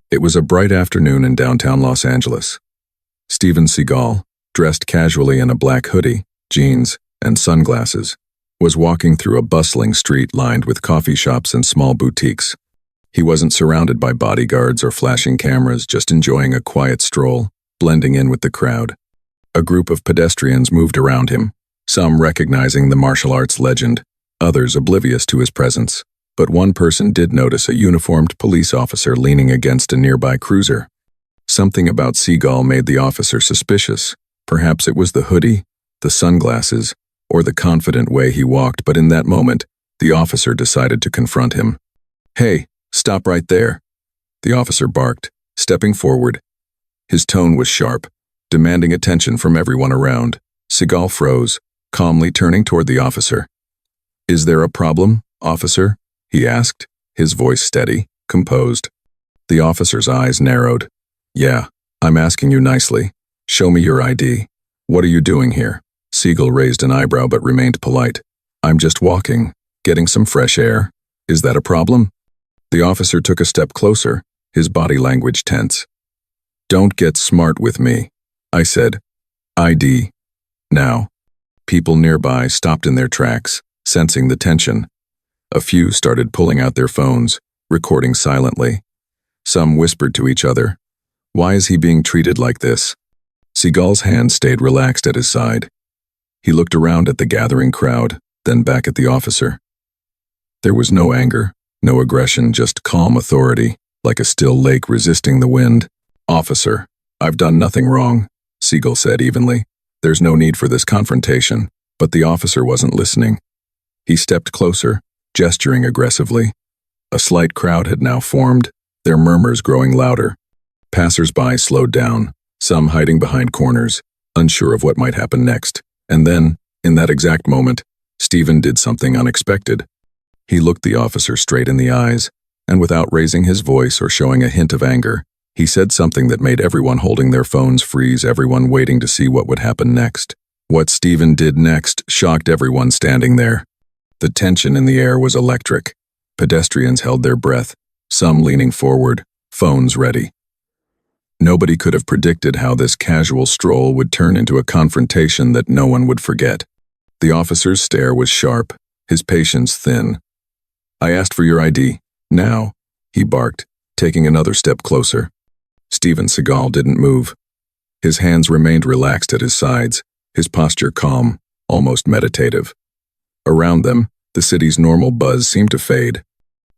It was a bright afternoon in downtown Los Angeles. Steven Seagal, dressed casually in a black hoodie, jeans, and sunglasses, was walking through a bustling street lined with coffee shops and small boutiques. He wasn't surrounded by bodyguards or flashing cameras, just enjoying a quiet stroll, blending in with the crowd. A group of pedestrians moved around him, some recognizing the martial arts legend, others oblivious to his presence. But one person did notice a uniformed police officer leaning against a nearby cruiser. Something about Seagal made the officer suspicious. Perhaps it was the hoodie, the sunglasses, or the confident way he walked, but in that moment, the officer decided to confront him. "Hey, stop right there," the officer barked, stepping forward. His tone was sharp, demanding attention from everyone around. Seagal froze, calmly turning toward the officer. "Is there a problem, officer?" he asked, his voice steady, composed. The officer's eyes narrowed. "Yeah, I'm asking you nicely. Show me your ID. What are you doing here?" Seagal raised an eyebrow but remained polite. "I'm just walking, getting some fresh air. Is that a problem?" The officer took a step closer, his body language tense. "Don't get smart with me," I said. "ID. Now." People nearby stopped in their tracks, sensing the tension. A few started pulling out their phones, recording silently. Some whispered to each other, "Why is he being treated like this?" Seagal's hand stayed relaxed at his side. He looked around at the gathering crowd, then back at the officer. There was no anger, no aggression, just calm authority, like a still lake resisting the wind. "Officer, I've done nothing wrong," Seagal said evenly. "There's no need for this confrontation." But the officer wasn't listening. He stepped closer, gesturing aggressively. A slight crowd had now formed, their murmurs growing louder. Passers-by slowed down, some hiding behind corners, unsure of what might happen next. And then, in that exact moment, Steven did something unexpected. He looked the officer straight in the eyes, and without raising his voice or showing a hint of anger, he said something that made everyone holding their phones freeze, everyone waiting to see what would happen next. What Steven did next shocked everyone standing there. The tension in the air was electric. Pedestrians held their breath, some leaning forward, phones ready. Nobody could have predicted how this casual stroll would turn into a confrontation that no one would forget. The officer's stare was sharp, his patience thin. "I asked for your ID. Now," he barked, taking another step closer. Steven Seagal didn't move. His hands remained relaxed at his sides, his posture calm, almost meditative. Around them, the city's normal buzz seemed to fade.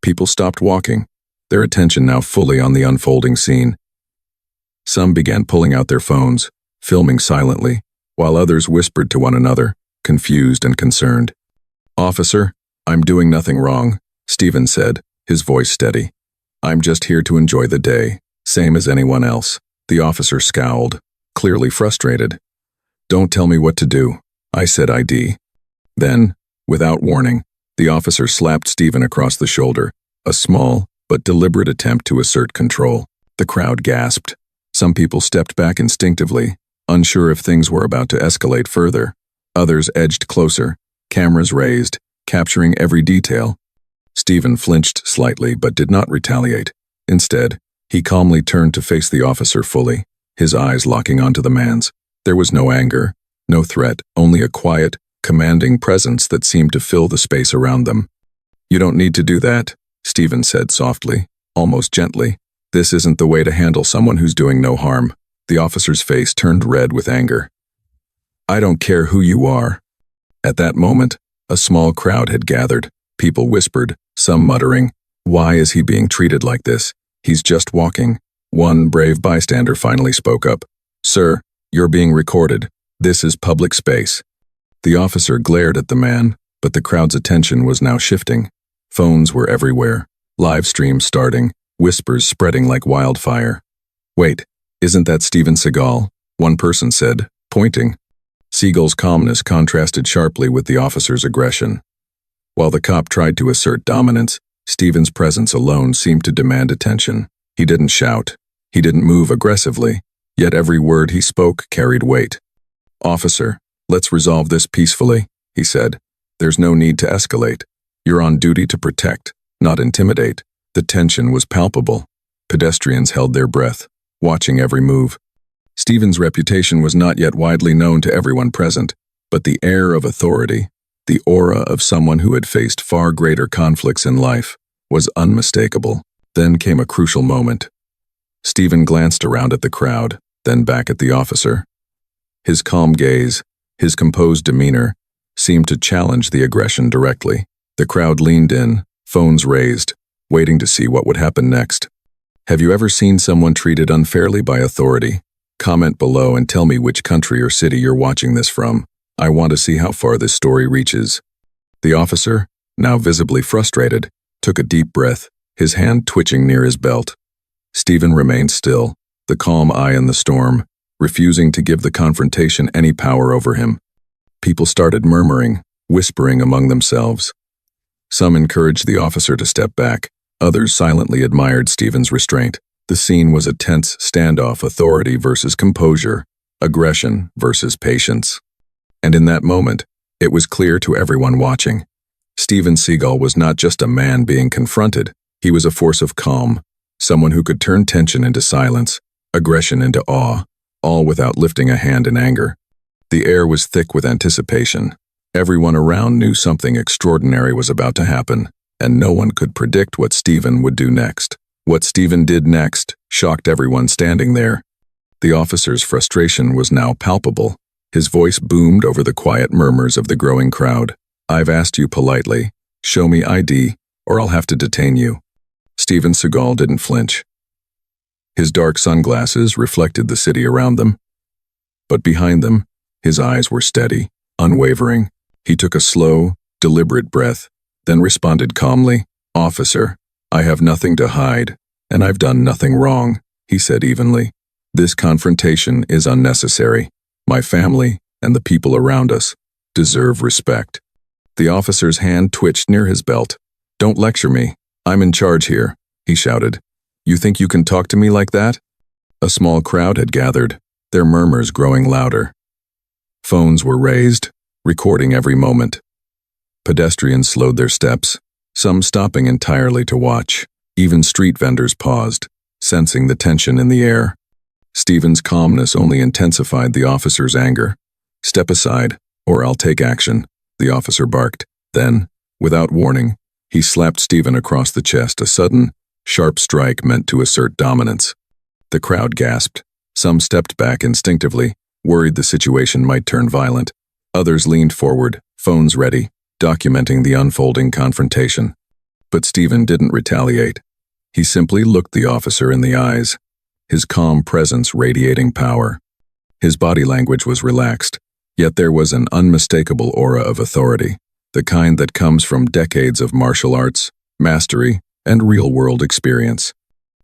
People stopped walking, their attention now fully on the unfolding scene. Some began pulling out their phones, filming silently, while others whispered to one another, confused and concerned. "Officer, I'm doing nothing wrong," Steven said, his voice steady. "I'm just here to enjoy the day, same as anyone else." The officer scowled, clearly frustrated. "Don't tell me what to do," I said. "ID. Then, without warning, the officer slapped Steven across the shoulder, a small but deliberate attempt to assert control. The crowd gasped. Some people stepped back instinctively, unsure if things were about to escalate further. Others edged closer, cameras raised, capturing every detail. Steven flinched slightly but did not retaliate. Instead, he calmly turned to face the officer fully, his eyes locking onto the man's. There was no anger, no threat, only a quiet, commanding presence that seemed to fill the space around them. "You don't need to do that," Steven said softly, almost gently. "This isn't the way to handle someone who's doing no harm." The officer's face turned red with anger. "I don't care who you are." At that moment, a small crowd had gathered. People whispered, some muttering, "Why is he being treated like this? He's just walking." One brave bystander finally spoke up. "Sir, you're being recorded. This is public space." The officer glared at the man, but the crowd's attention was now shifting. Phones were everywhere, live streams starting, whispers spreading like wildfire. "Wait, isn't that Steven Seagal?" one person said, pointing. Seagal's calmness contrasted sharply with the officer's aggression. While the cop tried to assert dominance, Steven's presence alone seemed to demand attention. He didn't shout. He didn't move aggressively, yet every word he spoke carried weight. "Officer, let's resolve this peacefully," he said. "There's no need to escalate. You're on duty to protect, not intimidate." The tension was palpable. Pedestrians held their breath, watching every move. Steven's reputation was not yet widely known to everyone present, but the air of authority, the aura of someone who had faced far greater conflicts in life, was unmistakable. Then came a crucial moment. Steven glanced around at the crowd, then back at the officer. His calm gaze, his composed demeanor, seemed to challenge the aggression directly. The crowd leaned in, phones raised, waiting to see what would happen next. Have you ever seen someone treated unfairly by authority? Comment below and tell me which country or city you're watching this from. I want to see how far this story reaches. The officer, now visibly frustrated, took a deep breath, his hand twitching near his belt. Steven remained still, the calm eye in the storm, refusing to give the confrontation any power over him. People started murmuring, whispering among themselves. Some encouraged the officer to step back, others silently admired Steven's restraint. The scene was a tense standoff, authority versus composure, aggression versus patience. And in that moment, it was clear to everyone watching. Steven Seagal was not just a man being confronted, he was a force of calm, someone who could turn tension into silence, aggression into awe, all without lifting a hand in anger. The air was thick with anticipation. Everyone around knew something extraordinary was about to happen, and no one could predict what Steven would do next. What Steven did next shocked everyone standing there. The officer's frustration was now palpable. His voice boomed over the quiet murmurs of the growing crowd. I've asked you politely, show me ID, or I'll have to detain you. Steven Seagal didn't flinch. His dark sunglasses reflected the city around them. But behind them, his eyes were steady, unwavering. He took a slow, deliberate breath, then responded calmly, Officer, I have nothing to hide, and I've done nothing wrong, he said evenly. This confrontation is unnecessary. My family and the people around us deserve respect. The officer's hand twitched near his belt. Don't lecture me. I'm in charge here, he shouted. You think you can talk to me like that? A small crowd had gathered, their murmurs growing louder. Phones were raised, recording every moment. Pedestrians slowed their steps, some stopping entirely to watch. Even street vendors paused, sensing the tension in the air. Steven's calmness only intensified the officer's anger. Step aside, or I'll take action, the officer barked. Then, without warning, he slapped Steven across the chest, a sudden, sharp strike meant to assert dominance. The crowd gasped. Some stepped back instinctively, worried the situation might turn violent. Others leaned forward, phones ready, documenting the unfolding confrontation. But Steven didn't retaliate. He simply looked the officer in the eyes, his calm presence radiating power. His body language was relaxed, yet there was an unmistakable aura of authority, the kind that comes from decades of martial arts, mastery, and real-world experience.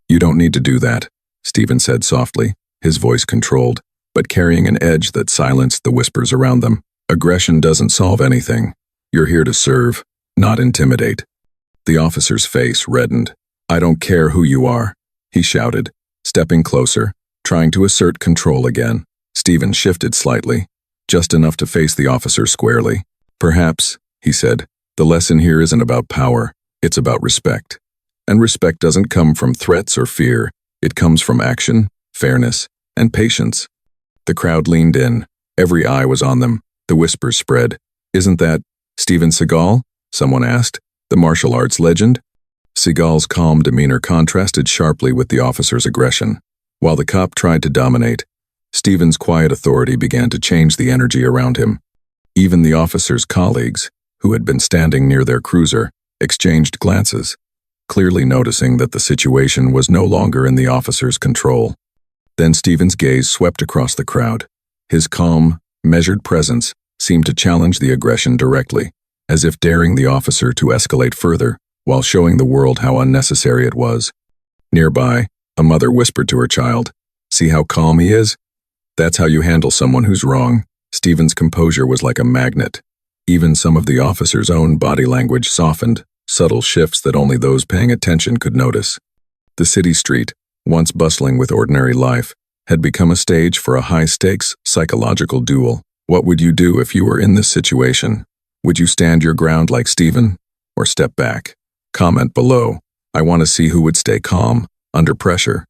You don't need to do that, Steven said softly, his voice controlled, but carrying an edge that silenced the whispers around them. Aggression doesn't solve anything. You're here to serve, not intimidate. The officer's face reddened. I don't care who you are, he shouted, stepping closer, trying to assert control again. Steven shifted slightly, just enough to face the officer squarely. Perhaps, he said, the lesson here isn't about power, it's about respect. And respect doesn't come from threats or fear, it comes from action, fairness, and patience. The crowd leaned in, every eye was on them, the whispers spread. Isn't that Steven Seagal? Someone asked, the martial arts legend? Seagal's calm demeanor contrasted sharply with the officer's aggression. While the cop tried to dominate, Steven's quiet authority began to change the energy around him. Even the officer's colleagues, who had been standing near their cruiser, exchanged glances, clearly noticing that the situation was no longer in the officer's control. Then Steven's gaze swept across the crowd. His calm, measured presence seemed to challenge the aggression directly, as if daring the officer to escalate further, while showing the world how unnecessary it was. Nearby, a mother whispered to her child, "See how calm he is? That's how you handle someone who's wrong." Steven's composure was like a magnet. Even some of the officer's own body language softened, subtle shifts that only those paying attention could notice. The city street, once bustling with ordinary life, had become a stage for a high-stakes psychological duel. What would you do if you were in this situation? Would you stand your ground like Steven, or step back? Comment below. I want to see who would stay calm, under pressure.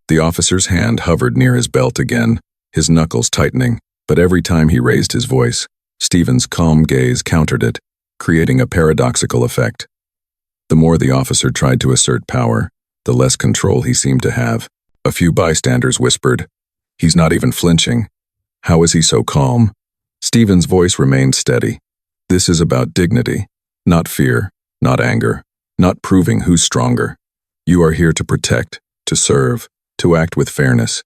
The officer's hand hovered near his belt again, his knuckles tightening, but every time he raised his voice, Steven's calm gaze countered it, creating a paradoxical effect. The more the officer tried to assert power, the less control he seemed to have. A few bystanders whispered, "He's not even flinching. How is he so calm?" Steven's voice remained steady. "This is about dignity, not fear, not anger, not proving who's stronger. You are here to protect, to serve, to act with fairness.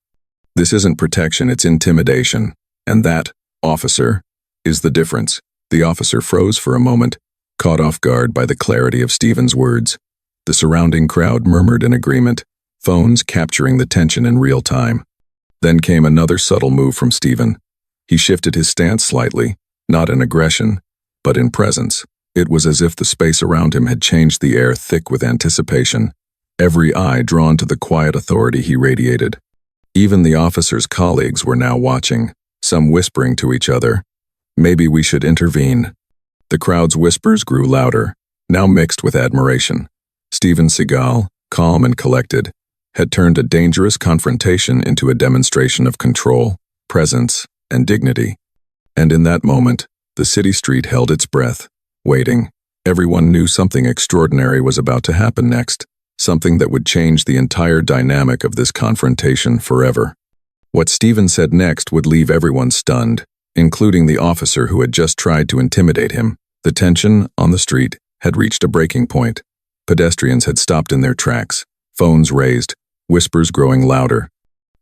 This isn't protection, it's intimidation. And that, officer, is the difference." The officer froze for a moment, caught off guard by the clarity of Steven's words. The surrounding crowd murmured in agreement, phones capturing the tension in real time. Then came another subtle move from Steven. He shifted his stance slightly, not in aggression, but in presence. It was as if the space around him had changed, the air thick with anticipation, every eye drawn to the quiet authority he radiated. Even the officer's colleagues were now watching, some whispering to each other, "Maybe we should intervene." The crowd's whispers grew louder, now mixed with admiration. Steven Seagal, calm and collected, had turned a dangerous confrontation into a demonstration of control, presence, and dignity. And in that moment, the city street held its breath, waiting. Everyone knew something extraordinary was about to happen next, something that would change the entire dynamic of this confrontation forever. What Steven said next would leave everyone stunned, including the officer who had just tried to intimidate him. The tension on the street had reached a breaking point. Pedestrians had stopped in their tracks, phones raised, whispers growing louder.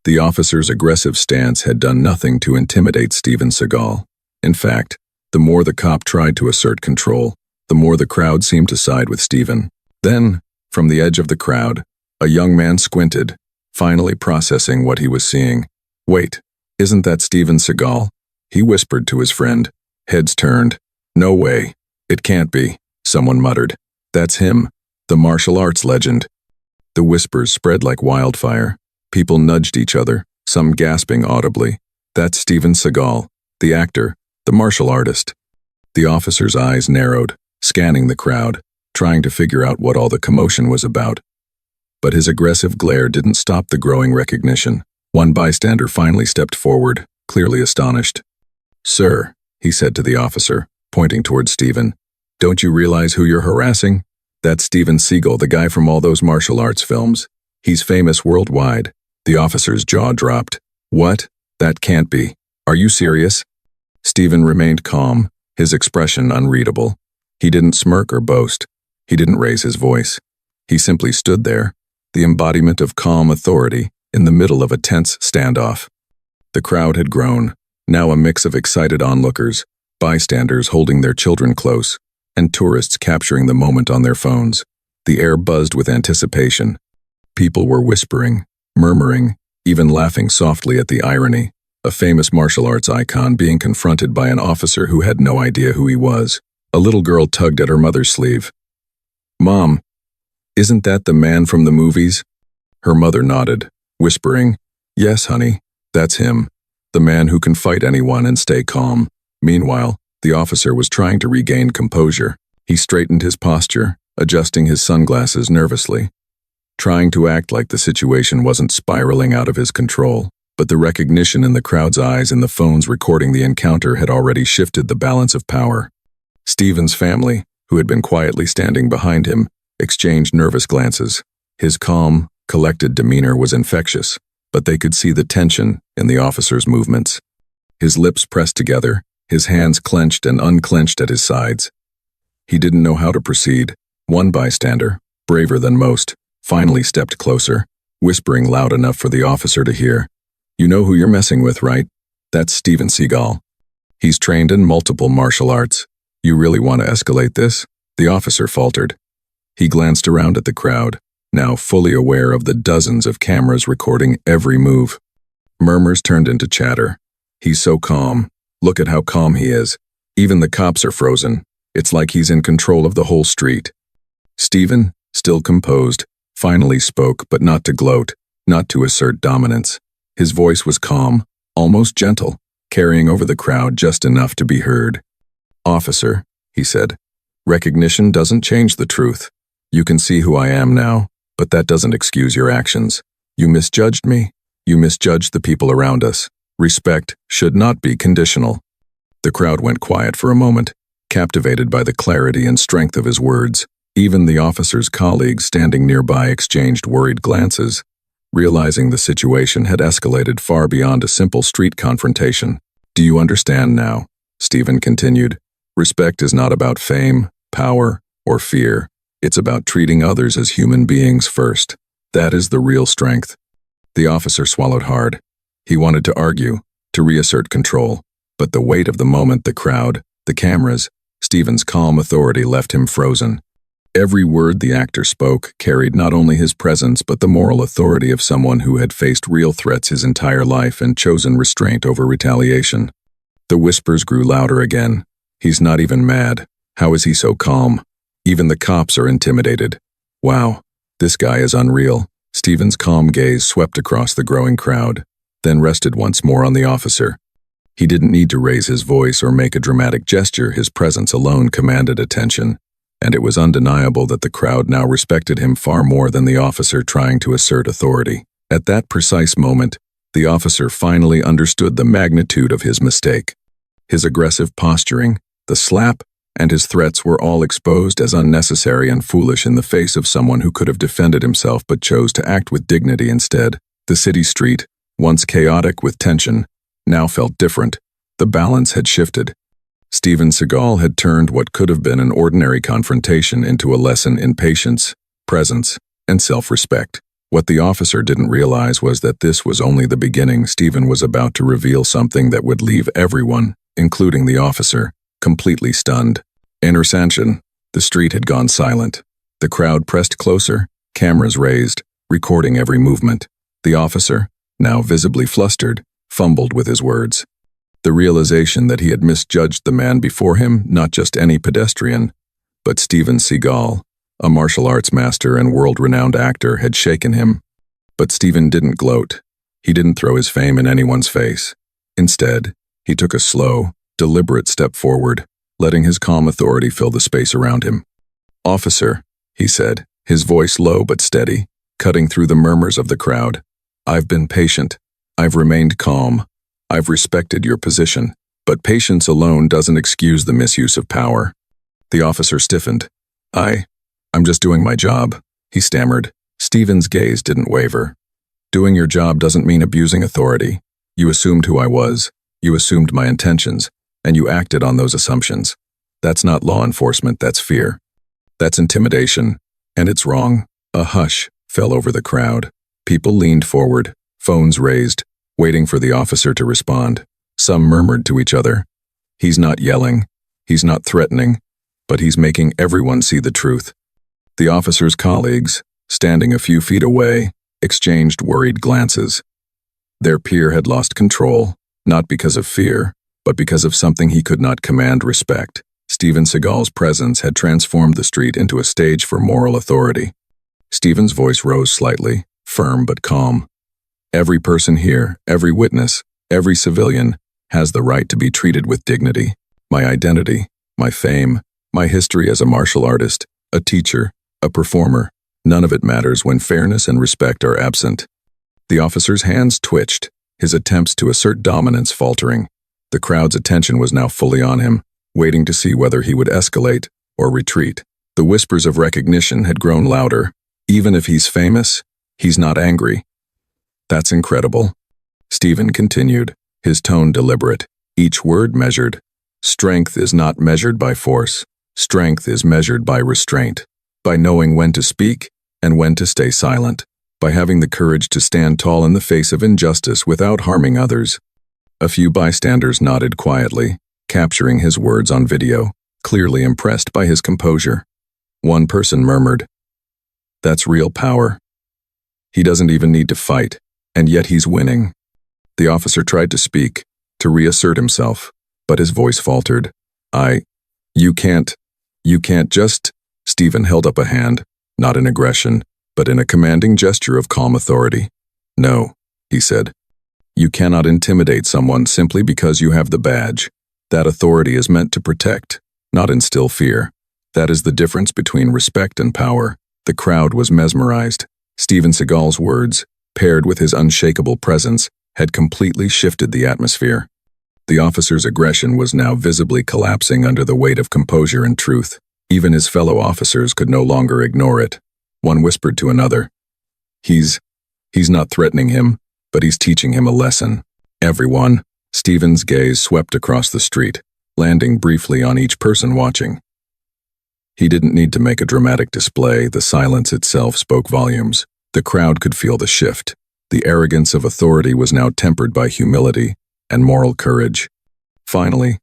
The officer's aggressive stance had done nothing to intimidate Steven Seagal. In fact, the more the cop tried to assert control, the more the crowd seemed to side with Steven. Then, from the edge of the crowd, a young man squinted, finally processing what he was seeing. "Wait, isn't that Steven Seagal?" he whispered to his friend. Heads turned. "No way. It can't be," someone muttered. "That's him, the martial arts legend." The whispers spread like wildfire. People nudged each other, some gasping audibly. "That's Steven Seagal, the actor, the martial artist." The officer's eyes narrowed, scanning the crowd, trying to figure out what all the commotion was about. But his aggressive glare didn't stop the growing recognition. One bystander finally stepped forward, clearly astonished. "Sir," he said to the officer, pointing towards Steven, "don't you realize who you're harassing? That's Steven Seagal, the guy from all those martial arts films. He's famous worldwide." The officer's jaw dropped. "What? That can't be. Are you serious?" Steven remained calm, his expression unreadable. He didn't smirk or boast. He didn't raise his voice. He simply stood there, the embodiment of calm authority, in the middle of a tense standoff. The crowd had grown, now a mix of excited onlookers, bystanders holding their children close, and tourists capturing the moment on their phones. The air buzzed with anticipation. People were whispering, murmuring, even laughing softly at the irony, a famous martial arts icon being confronted by an officer who had no idea who he was. A little girl tugged at her mother's sleeve. "Mom, isn't that the man from the movies?" Her mother nodded, whispering, "Yes, honey, that's him, the man who can fight anyone and stay calm." Meanwhile, the officer was trying to regain composure. He straightened his posture, adjusting his sunglasses nervously, trying to act like the situation wasn't spiraling out of his control. But the recognition in the crowd's eyes and the phones recording the encounter had already shifted the balance of power. Steven's family, who had been quietly standing behind him, exchanged nervous glances. His calm, collected demeanor was infectious, but they could see the tension in the officer's movements. His lips pressed together, his hands clenched and unclenched at his sides. He didn't know how to proceed. One bystander, braver than most, finally stepped closer, whispering loud enough for the officer to hear. "You know who you're messing with, right? That's Steven Seagal. He's trained in multiple martial arts. You really want to escalate this?" The officer faltered. He glanced around at the crowd, now fully aware of the dozens of cameras recording every move. Murmurs turned into chatter. "He's so calm. Look at how calm he is. Even the cops are frozen. It's like he's in control of the whole street." Steven, still composed, finally spoke, but not to gloat, not to assert dominance. His voice was calm, almost gentle, carrying over the crowd just enough to be heard. "Officer," he said, "recognition doesn't change the truth. You can see who I am now. But that doesn't excuse your actions. You misjudged me. You misjudged the people around us. Respect should not be conditional. The crowd went quiet for a moment, captivated by the clarity and strength of his words. Even the officer's colleagues standing nearby exchanged worried glances, realizing the situation had escalated far beyond a simple street confrontation. Do you understand now? Steven continued. Respect is not about fame, power, or fear. It's about treating others as human beings first. That is the real strength. The officer swallowed hard. He wanted to argue, to reassert control, but the weight of the moment, the crowd, the cameras, Steven's calm authority left him frozen. Every word the actor spoke carried not only his presence but the moral authority of someone who had faced real threats his entire life and chosen restraint over retaliation. The whispers grew louder again. He's not even mad. How is he so calm? Even the cops are intimidated. Wow, this guy is unreal. Steven's calm gaze swept across the growing crowd, then rested once more on the officer. He didn't need to raise his voice or make a dramatic gesture. His presence alone commanded attention, and it was undeniable that the crowd now respected him far more than the officer trying to assert authority. At that precise moment, the officer finally understood the magnitude of his mistake. His aggressive posturing, the slap, and his threats were all exposed as unnecessary and foolish in the face of someone who could have defended himself but chose to act with dignity instead. The city street, once chaotic with tension, now felt different. The balance had shifted. Steven Seagal had turned what could have been an ordinary confrontation into a lesson in patience, presence, and self-respect. What the officer didn't realize was that this was only the beginning. Steven was about to reveal something that would leave everyone, including the officer, completely stunned. Intersanction. The street had gone silent. The crowd pressed closer, cameras raised, recording every movement. The officer, now visibly flustered, fumbled with his words. The realization that he had misjudged the man before him, not just any pedestrian, but Steven Seagal, a martial arts master and world-renowned actor, had shaken him. But Steven didn't gloat. He didn't throw his fame in anyone's face. Instead, he took a slow, deliberate step forward, letting his calm authority fill the space around him. "Officer," he said, his voice low but steady, cutting through the murmurs of the crowd. "I've been patient. I've remained calm. I've respected your position, but patience alone doesn't excuse the misuse of power." The officer stiffened. I'm just doing my job," he stammered. Steven's gaze didn't waver. "Doing your job doesn't mean abusing authority. You assumed who I was. You assumed my intentions, and you acted on those assumptions. That's not law enforcement, that's fear. That's intimidation, and it's wrong." A hush fell over the crowd. People leaned forward, phones raised, waiting for the officer to respond. Some murmured to each other. He's not yelling, he's not threatening, but he's making everyone see the truth. The officer's colleagues, standing a few feet away, exchanged worried glances. Their peer had lost control, not because of fear, but because of something he could not command respect. Steven Seagal's presence had transformed the street into a stage for moral authority. Steven's voice rose slightly, firm but calm. "Every person here, every witness, every civilian, has the right to be treated with dignity. My identity, my fame, my history as a martial artist, a teacher, a performer, none of it matters when fairness and respect are absent." The officer's hands twitched, his attempts to assert dominance faltering. The crowd's attention was now fully on him, waiting to see whether he would escalate or retreat. The whispers of recognition had grown louder. "Even if he's famous, he's not angry." "That's incredible," Steven continued, his tone deliberate, each word measured. "Strength is not measured by force. Strength is measured by restraint, by knowing when to speak and when to stay silent, by having the courage to stand tall in the face of injustice without harming others." A few bystanders nodded quietly, capturing his words on video, clearly impressed by his composure. One person murmured, "That's real power. He doesn't even need to fight, and yet he's winning." The officer tried to speak, to reassert himself, but his voice faltered. You can't just..." Steven held up a hand, not in aggression, but in a commanding gesture of calm authority. "No," he said. "You cannot intimidate someone simply because you have the badge. That authority is meant to protect, not instill fear. That is the difference between respect and power. The crowd was mesmerized. Steven Seagal's words, paired with his unshakable presence, had completely shifted the atmosphere. The officer's aggression was now visibly collapsing under the weight of composure and truth. Even his fellow officers could no longer ignore it. One whispered to another, He's not threatening him, but he's teaching him a lesson. Everyone, Steven's gaze swept across the street, landing briefly on each person watching. He didn't need to make a dramatic display, the silence itself spoke volumes. The crowd could feel the shift. The arrogance of authority was now tempered by humility and moral courage. Finally,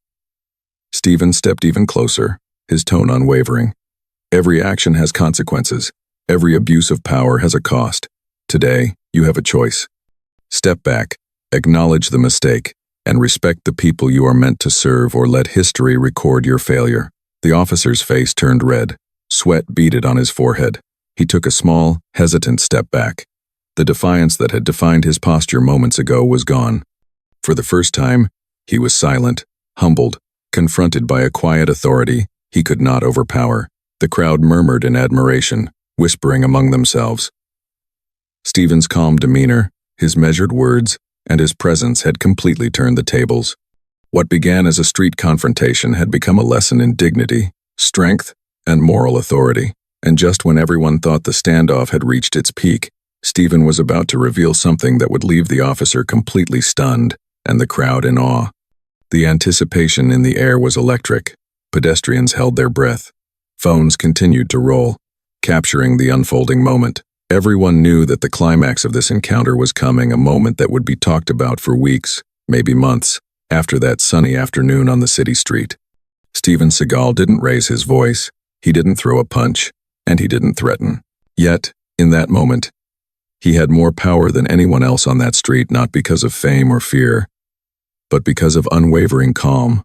Steven stepped even closer, his tone unwavering. Every action has consequences. Every abuse of power has a cost. Today, you have a choice. Step back, acknowledge the mistake, and respect the people you are meant to serve, or let history record your failure. The officer's face turned red. Sweat beaded on his forehead. He took a small, hesitant step back. The defiance that had defined his posture moments ago was gone. For the first time, he was silent, humbled, confronted by a quiet authority he could not overpower. The crowd murmured in admiration, whispering among themselves. Steven's calm demeanor, his measured words, and his presence had completely turned the tables. What began as a street confrontation had become a lesson in dignity, strength, and moral authority. And just when everyone thought the standoff had reached its peak, Steven was about to reveal something that would leave the officer completely stunned and the crowd in awe. The anticipation in the air was electric. Pedestrians held their breath. Phones continued to roll, capturing the unfolding moment. Everyone knew that the climax of this encounter was coming, a moment that would be talked about for weeks, maybe months, after that sunny afternoon on the city street. Steven Seagal didn't raise his voice, he didn't throw a punch, and he didn't threaten. Yet, in that moment, he had more power than anyone else on that street, not because of fame or fear, but because of unwavering calm,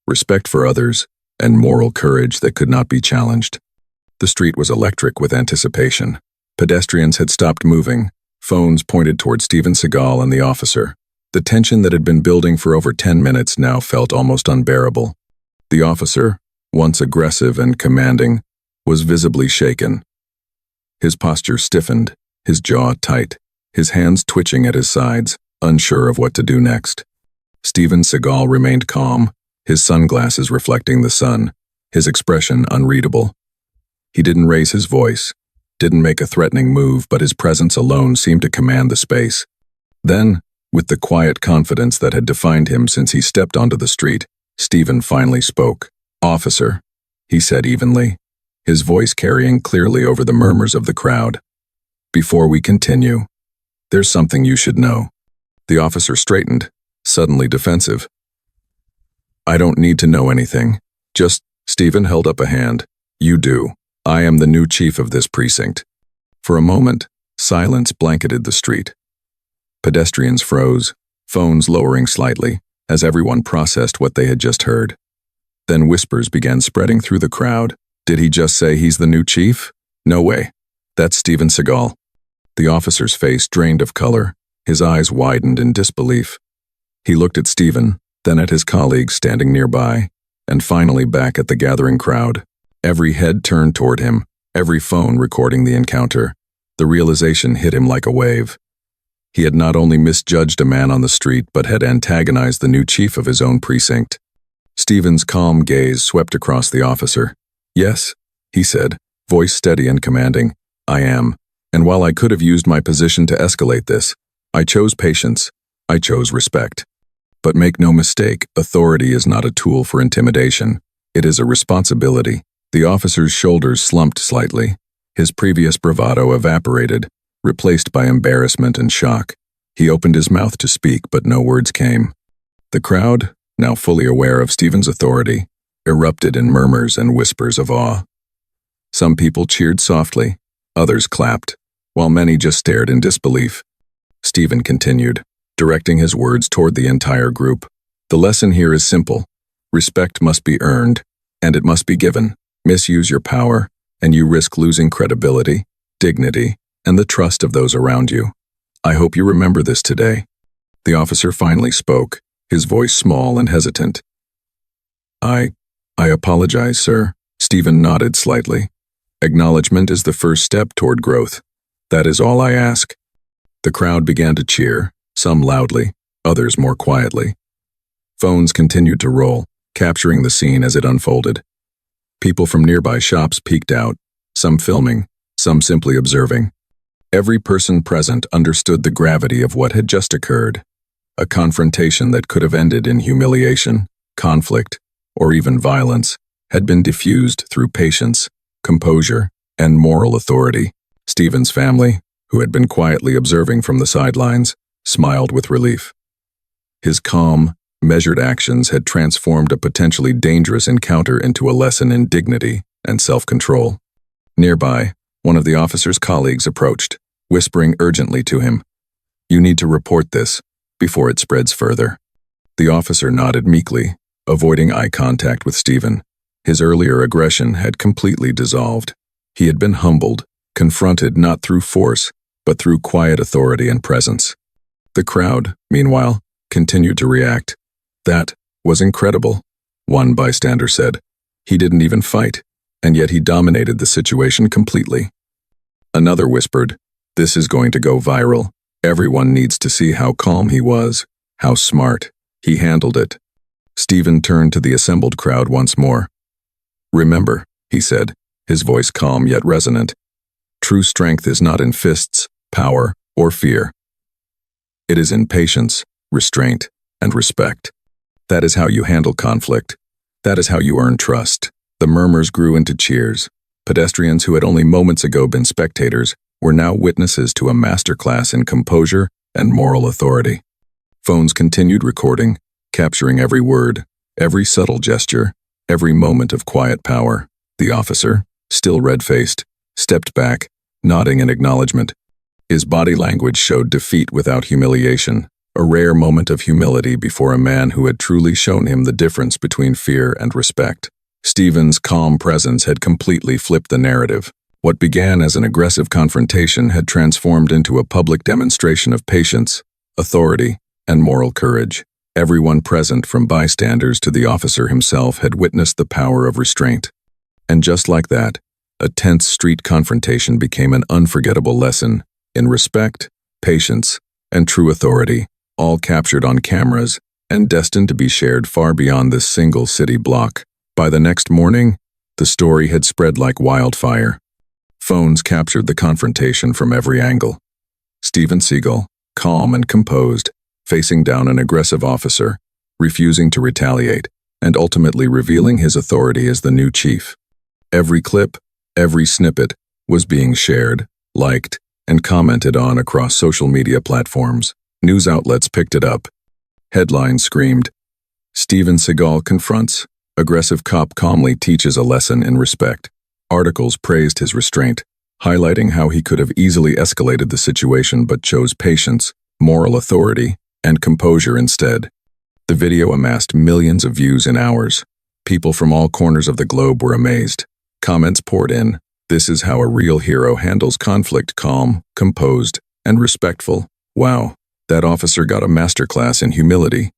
respect for others, and moral courage that could not be challenged. The street was electric with anticipation. Pedestrians had stopped moving. Phones pointed toward Steven Seagal and the officer. The tension that had been building for over 10 minutes now felt almost unbearable. The officer, once aggressive and commanding, was visibly shaken. His posture stiffened, his jaw tight, his hands twitching at his sides, unsure of what to do next. Steven Seagal remained calm, his sunglasses reflecting the sun, his expression unreadable. He didn't raise his voice, didn't make a threatening move, but his presence alone seemed to command the space. Then, with the quiet confidence that had defined him since he stepped onto the street, Steven finally spoke. "Officer," he said evenly, his voice carrying clearly over the murmurs of the crowd. "Before we continue, there's something you should know." The officer straightened, suddenly defensive. "I don't need to know anything. Just," Steven held up a hand, "you do. I am the new chief of this precinct." For a moment, silence blanketed the street. Pedestrians froze, phones lowering slightly, as everyone processed what they had just heard. Then whispers began spreading through the crowd. "Did he just say he's the new chief? No way. That's Steven Seagal." The officer's face drained of color, his eyes widened in disbelief. He looked at Steven, then at his colleagues standing nearby, and finally back at the gathering crowd. Every head turned toward him, every phone recording the encounter. The realization hit him like a wave. He had not only misjudged a man on the street, but had antagonized the new chief of his own precinct. Steven's calm gaze swept across the officer. "Yes," he said, voice steady and commanding, "I am. And while I could have used my position to escalate this, I chose patience. I chose respect. But make no mistake, authority is not a tool for intimidation. It is a responsibility." The officer's shoulders slumped slightly. His previous bravado evaporated, replaced by embarrassment and shock. He opened his mouth to speak, but no words came. The crowd, now fully aware of Steven's authority, erupted in murmurs and whispers of awe. Some people cheered softly, others clapped, while many just stared in disbelief. Steven continued, directing his words toward the entire group. "The lesson here is simple. Respect must be earned, and it must be given. Misuse your power, and you risk losing credibility, dignity, and the trust of those around you. I hope you remember this today." The officer finally spoke, his voice small and hesitant. I apologize, sir." Steven nodded slightly. Acknowledgement is the first step toward growth. That is all I ask." The crowd began to cheer, some loudly, others more quietly. Phones continued to roll, capturing the scene as it unfolded. People from nearby shops peeked out, some filming, some simply observing. Every person present understood the gravity of what had just occurred. A confrontation that could have ended in humiliation, conflict, or even violence had been diffused through patience, composure, and moral authority. Steven's family, who had been quietly observing from the sidelines, smiled with relief. His calm, measured actions had transformed a potentially dangerous encounter into a lesson in dignity and self-control. Nearby, one of the officer's colleagues approached, whispering urgently to him, "You need to report this before it spreads further." The officer nodded meekly, avoiding eye contact with Steven. His earlier aggression had completely dissolved. He had been humbled, confronted not through force, but through quiet authority and presence. The crowd, meanwhile, continued to react. "That was incredible," one bystander said. "He didn't even fight, and yet he dominated the situation completely." Another whispered, "This is going to go viral. Everyone needs to see how calm he was, how smart he handled it." Steven turned to the assembled crowd once more. "Remember," he said, his voice calm yet resonant, "true strength is not in fists, power, or fear. It is in patience, restraint, and respect. That is how you handle conflict. That is how you earn trust." The murmurs grew into cheers. Pedestrians who had only moments ago been spectators were now witnesses to a masterclass in composure and moral authority. Phones continued recording, capturing every word, every subtle gesture, every moment of quiet power. The officer, still red-faced, stepped back, nodding in acknowledgement. His body language showed defeat without humiliation, a rare moment of humility before a man who had truly shown him the difference between fear and respect. Steven's calm presence had completely flipped the narrative. What began as an aggressive confrontation had transformed into a public demonstration of patience, authority, and moral courage. Everyone present, from bystanders to the officer himself, had witnessed the power of restraint. And just like that, a tense street confrontation became an unforgettable lesson in respect, patience, and true authority, all captured on cameras and destined to be shared far beyond this single city block. By the next morning, the story had spread like wildfire. Phones captured the confrontation from every angle. Steven Seagal, calm and composed, facing down an aggressive officer, refusing to retaliate, and ultimately revealing his authority as the new chief. Every clip, every snippet, was being shared, liked, and commented on across social media platforms. News outlets picked it up. Headlines screamed, "Steven Seagal confronts. Aggressive cop calmly teaches a lesson in respect." Articles praised his restraint, highlighting how he could have easily escalated the situation but chose patience, moral authority, and composure instead. The video amassed millions of views in hours. People from all corners of the globe were amazed. Comments poured in, "This is how a real hero handles conflict, calm, composed, and respectful. Wow, that officer got a masterclass in humility.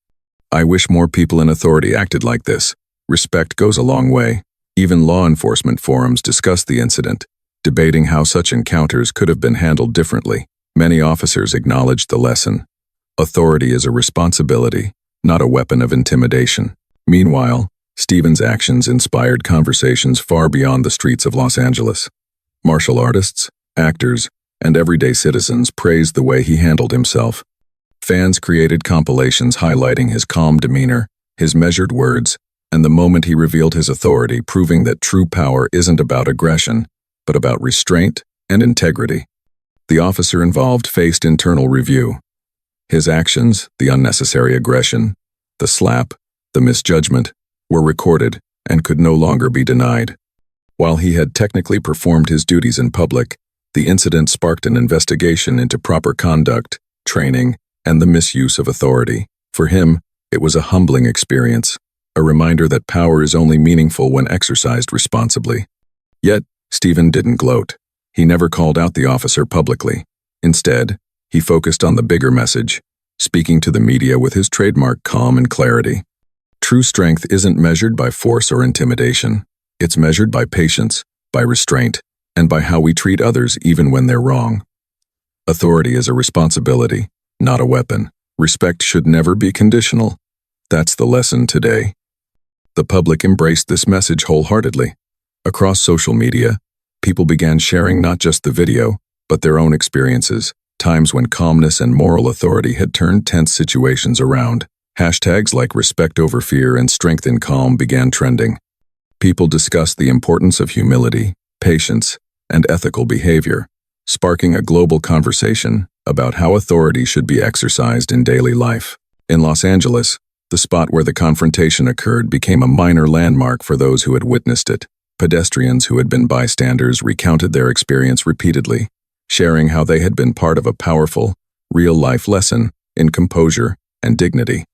I wish more people in authority acted like this. Respect goes a long way." Even law enforcement forums discussed the incident, debating how such encounters could have been handled differently. Many officers acknowledged the lesson. Authority is a responsibility, not a weapon of intimidation. Meanwhile, Steven's actions inspired conversations far beyond the streets of Los Angeles. Martial artists, actors, and everyday citizens praised the way he handled himself. Fans created compilations highlighting his calm demeanor, his measured words, and the moment he revealed his authority, proving that true power isn't about aggression, but about restraint and integrity. The officer involved faced internal review. His actions, the unnecessary aggression, the slap, the misjudgment, were recorded and could no longer be denied. While he had technically performed his duties in public, the incident sparked an investigation into proper conduct, training, and the misuse of authority. For him, it was a humbling experience, a reminder that power is only meaningful when exercised responsibly. Yet, Steven didn't gloat. He never called out the officer publicly. Instead, he focused on the bigger message, speaking to the media with his trademark calm and clarity. True strength isn't measured by force or intimidation. It's measured by patience, by restraint, and by how we treat others even when they're wrong. Authority is a responsibility, not a weapon. Respect should never be conditional. That's the lesson today. The public embraced this message wholeheartedly. Across social media, people began sharing not just the video, but their own experiences, times when calmness and moral authority had turned tense situations around. Hashtags like respect over fear and strength in calm began trending. People discussed the importance of humility, patience, and ethical behavior, sparking a global conversation about how authority should be exercised in daily life. In Los Angeles, the spot where the confrontation occurred became a minor landmark for those who had witnessed it. Pedestrians who had been bystanders recounted their experience repeatedly, sharing how they had been part of a powerful, real-life lesson in composure and dignity.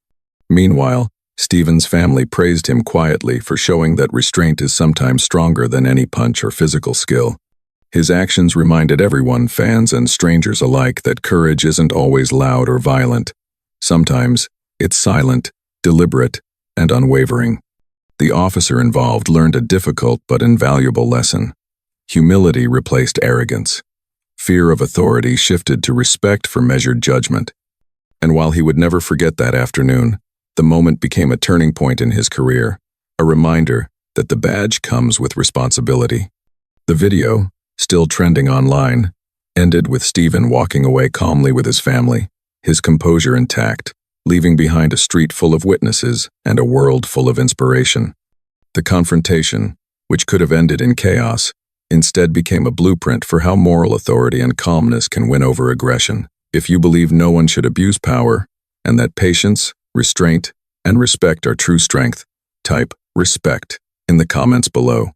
Meanwhile, Steven's family praised him quietly for showing that restraint is sometimes stronger than any punch or physical skill. His actions reminded everyone, fans and strangers alike, that courage isn't always loud or violent. Sometimes, it's silent, deliberate, and unwavering. The officer involved learned a difficult but invaluable lesson. Humility replaced arrogance. Fear of authority shifted to respect for measured judgment. And while he would never forget that afternoon, the moment became a turning point in his career, a reminder that the badge comes with responsibility. The video, still trending online, ended with Steven walking away calmly with his family, his composure intact, leaving behind a street full of witnesses and a world full of inspiration. The confrontation, which could have ended in chaos, instead became a blueprint for how moral authority and calmness can win over aggression. If you believe no one should abuse power, and that patience, restraint, and respect are true strength, type respect in the comments below.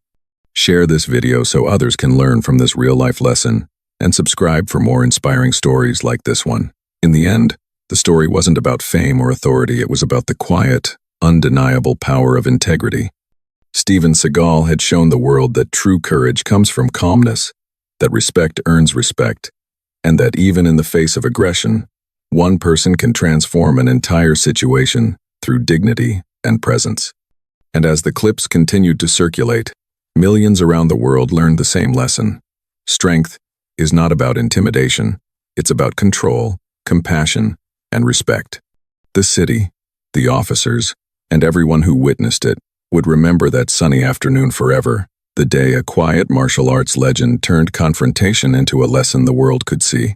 Share this video so others can learn from this real-life lesson, and subscribe for more inspiring stories like this one. In the end, the story wasn't about fame or authority, it was about the quiet, undeniable power of integrity. Steven Seagal had shown the world that true courage comes from calmness, that respect earns respect, and that even in the face of aggression, one person can transform an entire situation through dignity and presence. And as the clips continued to circulate, millions around the world learned the same lesson. Strength is not about intimidation, it's about control, compassion, and respect. The city, the officers, and everyone who witnessed it would remember that sunny afternoon forever, the day a quiet martial arts legend turned confrontation into a lesson the world could see.